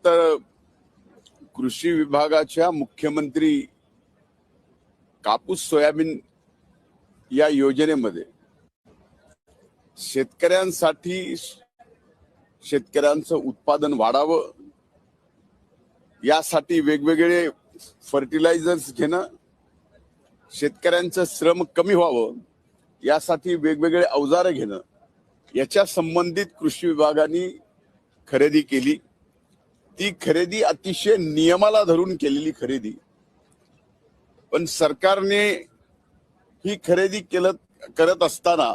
तर कृषी विभागाच्या मुख्यमंत्री कापूस सोयाबीन या योजनेमध्ये शेतकऱ्यांसाठी शेतकऱ्यांचं उत्पादन वाढावं यासाठी वेगवेगळे फर्टिलायझर्स घेणं, शेतकऱ्यांचं श्रम कमी व्हावं यासाठी वेगवेगळे अवजारे घेणं, याच्या संबंधित कृषी विभागाने खरेदी केली। ती खरेदी अतिशय नियमाला धरून केलेली खरेदी, पण सरकारने ही खरेदी करत असताना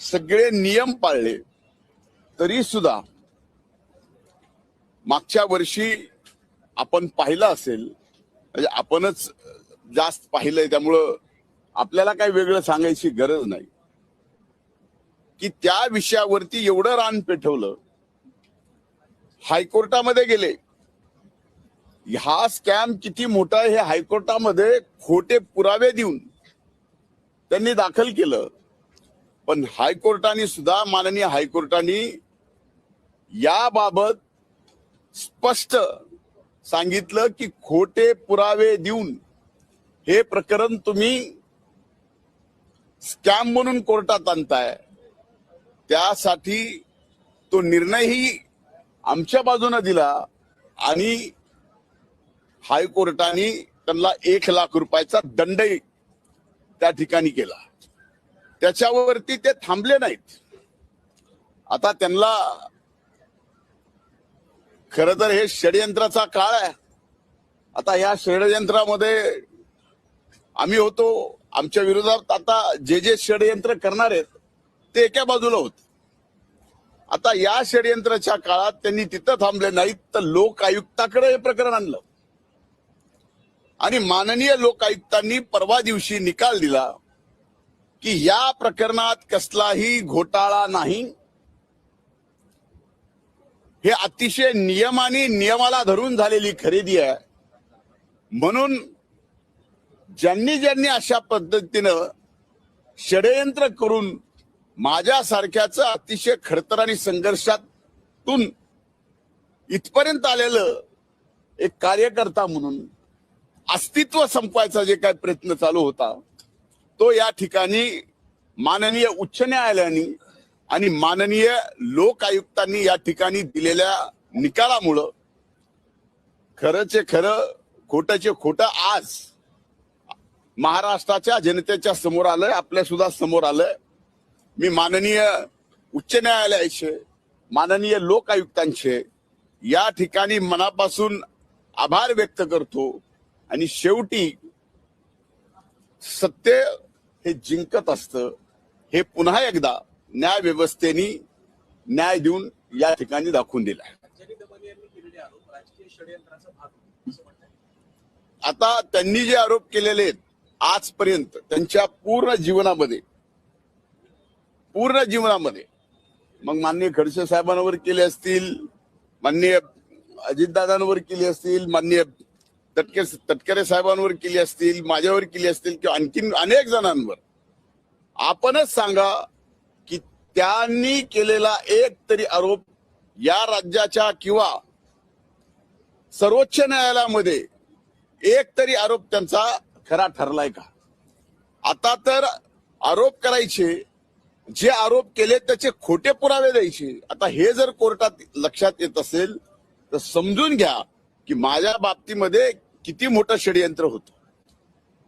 सगळे नियम पाळले तरी सुद्धा मागच्या वर्षी आपण पाहिलं असेल, म्हणजे आपणच जास्त पाहिलंय त्यामुळं आपल्याला काही वेगळं सांगायची गरज नाही की त्या विषयावरती एवढं रान पेटवलं, हायकोर्टामध्ये गेले। हा स्कॅम किती मोठा आहे हे हायकोर्टामध्ये खोटे पुरावे देऊन त्यांनी दाखल केलं, पण हायकोर्टाने सुद्धा माननीय हायकोर्टाने याबाबत स्पष्ट सांगितलं की खोटे पुरावे देऊन हे प्रकरण तुम्ही स्कॅम म्हणून कोर्टात आणताय, त्यासाठी तो निर्णयही आमच्या बाजूने दिला आणि हायकोर्टाने त्यांना 1 लाख रुपयाचा दंडही त्या ठिकाणी केला। त्याच्यावरती ते थांबले नाहीत। आता त्यांना खरं तर हे षडयंत्राचा काळ आहे। आता या षडयंत्रामध्ये आम्ही होतो, आमच्या विरोधात आता जे षडयंत्र करणार आहेत ते एका बाजूला होते। आता या षडयंत्राच्या काळात त्यांनी तिथं थांबले नाहीत तर लोक आयुक्ताकडे हे प्रकरण आणलं आणि माननीय लोक आयुक्तांनी परवा दिवशी निकाल दिला की या प्रकरणात कसलाही घोटाळा नाही, हे अतिशय नियमाला धरून झालेली खरेदी आहे। म्हणून ज्यांनी अशा पद्धतीनं षडयंत्र करून माझ्यासारख्याचं अतिशय खडतर आणि संघर्षातून इथपर्यंत आलेलं एक कार्यकर्ता म्हणून अस्तित्व संपवायचा जे काही प्रयत्न चालू होता तो या ठिकाणी माननीय उच्च न्यायालयाने आणि माननीय लोक आयुक्तांनी या ठिकाणी दिलेल्या निकालामुळं खरंचे खरं खोटंचे खोटं आज महाराष्ट्राच्या जनतेच्या समोर आलंय, आपल्या सुद्धा समोर आलंय। मी माननीय उच्च न्यायालयाचे, माननीय लोक आयुक्तांचे या ठिकाणी मनापासून आभार व्यक्त करतो आणि शेवटी सत्य हे जिंकत असतं हे पुन्हा एकदा न्याय व्यवस्थेने न्याय देऊन या ठिकाणी दाखवून दिला। आता त्यांनी जे आरोप केलेले आहेत आजपर्यंत त्यांच्या पूर्ण जीवनामध्ये मग माननीय खडसे साहेबांवर केले असतील, माननीय अजितदादांवर केली असतील, माननीय तटकरे साहेबांवर केली असतील, माझ्यावर केली असतील किंवा आणखीन अनेक जणांवर, आपणच सांगा की त्यांनी केलेला एक तरी आरोप या राज्याच्या किंवा सर्वोच्च न्यायालयामध्ये एक तरी आरोप त्यांचा खरा ठरलाय का? आता तर आरोप करायचे, जे आरोप केले त्याचे खोटे पुरावे द्यायचे। आता हे जर कोर्टात लक्षात येत असेल तर समजून घ्या की माझ्या बाबतीमध्ये किती मोठं षडयंत्र होतं।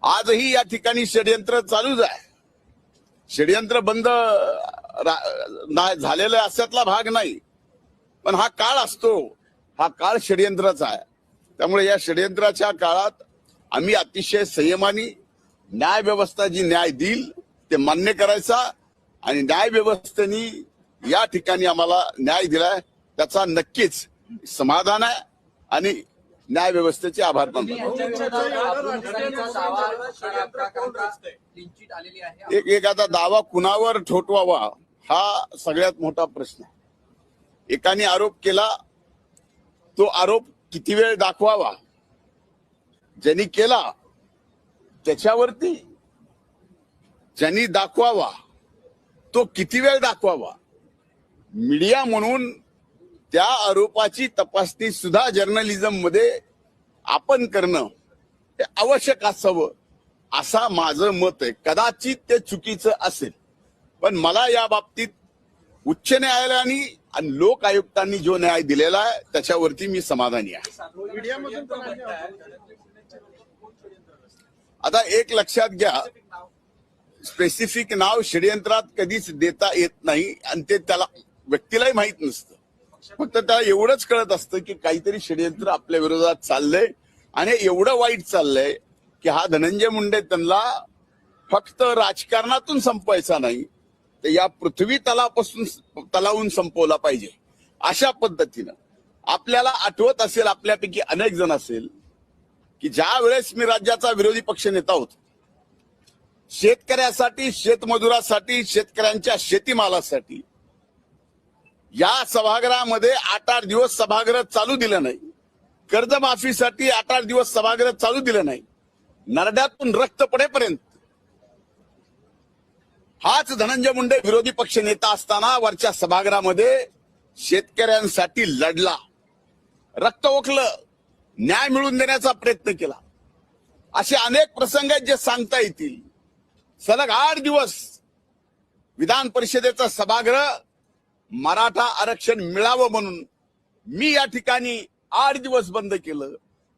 आजही या ठिकाणी षडयंत्र चालूच आहे। षडयंत्र बंद झालेला अशातला भाग नाही, पण हा काळ असतो, हा काळ षडयंत्राचा आहे। त्यामुळे या षडयंत्राच्या काळात आम्ही अतिशय संयमाने न्याय व्यवस्था जी न्याय देईल ते मान्य करायचा आणि न्याय व्यवस्थेने या ठिकाणी आम्हाला न्याय दिलाय त्याचा नक्कीच समाधान आहे आणि न्याय व्यवस्थेचे आभार मानतो। एखादा दावा कुणावर ठोठवावा हा सगळ्यात मोठा प्रश्न आहे। एकाने आरोप केला, तो आरोप किती वेळ दाखवावा, ज्यांनी केला त्याच्यावरती ज्यांनी दाखवावा तो किती वेळ दाखवावा। मीडिया म्हणून त्या आरोपाची तपासणी सुद्धा जर्नलिझम मध्ये आपण करणं हे आवश्यक असावं असा माझं मत आहे. कदाचित ते चुकीचं असेल, पण मला या बाबतीत उच्च न्यायालयाने आणि लोक आयुक्तांनी जो न्याय दिलेला आहे त्याच्यावरती मी समाधानी आहे. आता एक लक्षात घ्या, स्पेसिफिक नाव षडयंत्रात कधीच देता येत नाही आणि ते त्याला व्यक्तीलाही माहित नसतं. फक्त त्याला एवढंच कळत असतं की काहीतरी षडयंत्र आपल्या विरोधात चाललंय आणि एवढं वाईट चाललंय की हा धनंजय मुंडे त्यांना फक्त राजकारणातून संपवायचा नाही, तर या पृथ्वी तलावून संपवला पाहिजे. अशा पद्धतीनं आपल्याला आठवत असेल, आपल्यापैकी अनेक जण असेल की ज्या वेळेस मी राज्याचा विरोधी पक्ष नेता होतो, शेतकऱ्यासाठी, शेतमजुरासाठी, शेतकऱ्यांच्या शेतीमालासाठी या सभागृहामध्ये 8-8 दिवस सभागृह चालू दिलं नाही. कर्जमाफीसाठी 8-8 दिवस सभागृह चालू दिलं नाही. नरड्यातून रक्त पडेपर्यंत हाच धनंजय मुंडे विरोधी पक्ष नेता असताना वरच्या सभागृहामध्ये शेतकऱ्यांसाठी लढला, रक्त ओकलं, न्याय मिळवून देण्याचा प्रयत्न केला. असे अनेक प्रसंग आहेत जे सांगता येतील. सलग 8 दिवस विधान परिषदेचा सभागृह मराठा आरक्षण मिळावं म्हणून मी या ठिकाणी 8 दिवस बंद केलं.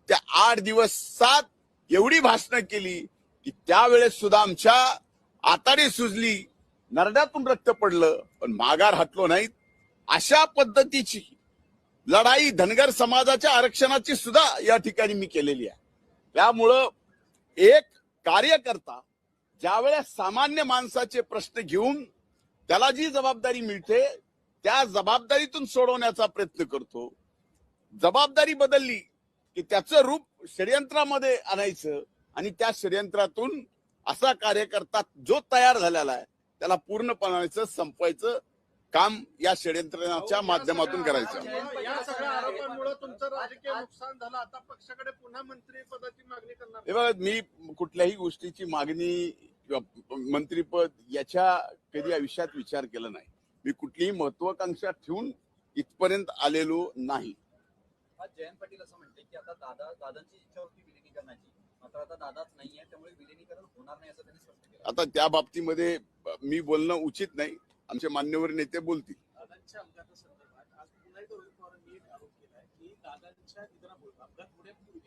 त्या 8 दिवसात एवढी भाषणं केली की त्यावेळेस सुद्धा आमच्या आताडी सुजली, नरड्यातून रक्त पडलं, पण माघार हटलो नाहीत. अशा पद्धतीची लढाई धनगर समाजाच्या आरक्षणाची सुद्धा या ठिकाणी मी केलेली आहे. त्यामुळं एक कार्यकर्ता ज्यावेळेस सामान्य माणसाचे प्रश्न घेऊन त्याला जी जबाबदारी मिळते त्या जबाबदारीतून सोडवण्याचा प्रयत्न करतो. जबाबदारी बदलली की त्याचं रूप षडयंत्रामध्ये आणायचं आणि त्या षडयंत्रातून असा कार्यकर्ता जो तयार झालेला आहे त्याला पूर्णपणे संपवायचं काम या षडयंत्राच्या माध्यमातून करायचं. या सगळ्या आरोपांमुळे तुमचं राजकीय नुकसान झालं. आता पक्षाकडे पुन्हा मंत्रिपदाची मागणी करणार? हे बघा, मी कुठल्याही गोष्टीची मागणी किंवा मंत्रीपद याच्या कधी आयुष्यात विचार केला नाही. मी कुठलीही महत्वाकांक्षा ठेवून इथपर्यंत आलेलो नाही. जयंत पाटील असं म्हणते की आता दादांची इच्छा होती विलिनीकरणाची, मात्र आता दादाच नाहीये, त्यामुळे विलिनीकरण होणार नाही असं त्यांनी स्पष्ट केलं. आता त्या बाबतीमध्ये मी बोलणं उचित नाही, आमचे मान्यवर नेते बोलतील. दादांच्या अपघातासंदर्भात आज पुन्हा एकदा रोहित पवारांनी एक आरोप केलाय की दादांच्या निधनामुळे अपघात होण्यापूर्वी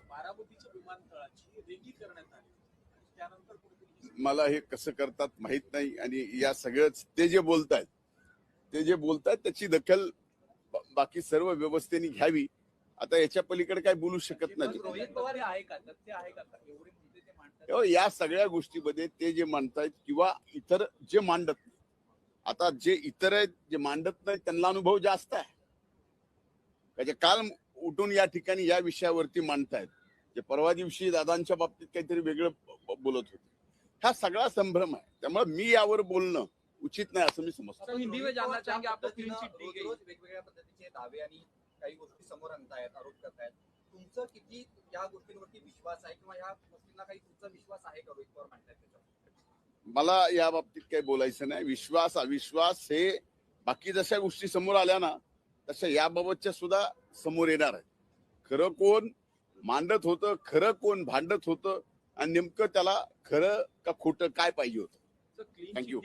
बारामतीच्या विमानतळाची रेगी करण्यात आली. त्यानंतर मला हे कसं करतात माहित नाही आणि या सगळंच ते जे बोलतायत त्याची दखल बाकी सर्व व्यवस्थेने घ्यावी. आता याच्या पलीकडे काय बोलू शकत नाही. रोहित पवार हे आहे का, तथ्य आहे का, एवढे मुद्दे ते मांडतात? या सगळ्या गोष्टीमध्ये ते जे मांडतायत किंवा इतर जे मांडत नाही, आता जे इतर आहेत जे मांडत नाही त्यांना अनुभव जास्त आहे. म्हणजे काल उठून या ठिकाणी या विषयावरती मांडतायत, जे परवा दिवशी दादांच्या बाबतीत काहीतरी वेगळं बोलत होते. हा सगळा संभ्रम आहे. त्यामुळे मी यावर बोलणं उचित नाही असं मी समजतो. हिंदी में जानना चाहेंगे आपको, रोज वेगवेगळ्या पद्धतीचे दावे आणि काही गोष्टी समोर आणतायत, आरोप करतायत. तुमचं किती या गोष्टींवरती विश्वास आहे किंवा या गोष्टींना काही तुमचा विश्वास आहे का? रोहित पवार म्हणतात मला या बाबतीत काही बोलायचं नाही. विश्वास अविश्वास हे बाकी जशा गोष्टी समोर आल्या ना तशा याबाबतच्या सुद्धा समोर येणार आहे. खरं कोण मांडत होतं, खरं कोण भांडत होतं आणि नेमकं त्याला खरं का खोटं काय पाहिजे होतं. थँक्यू.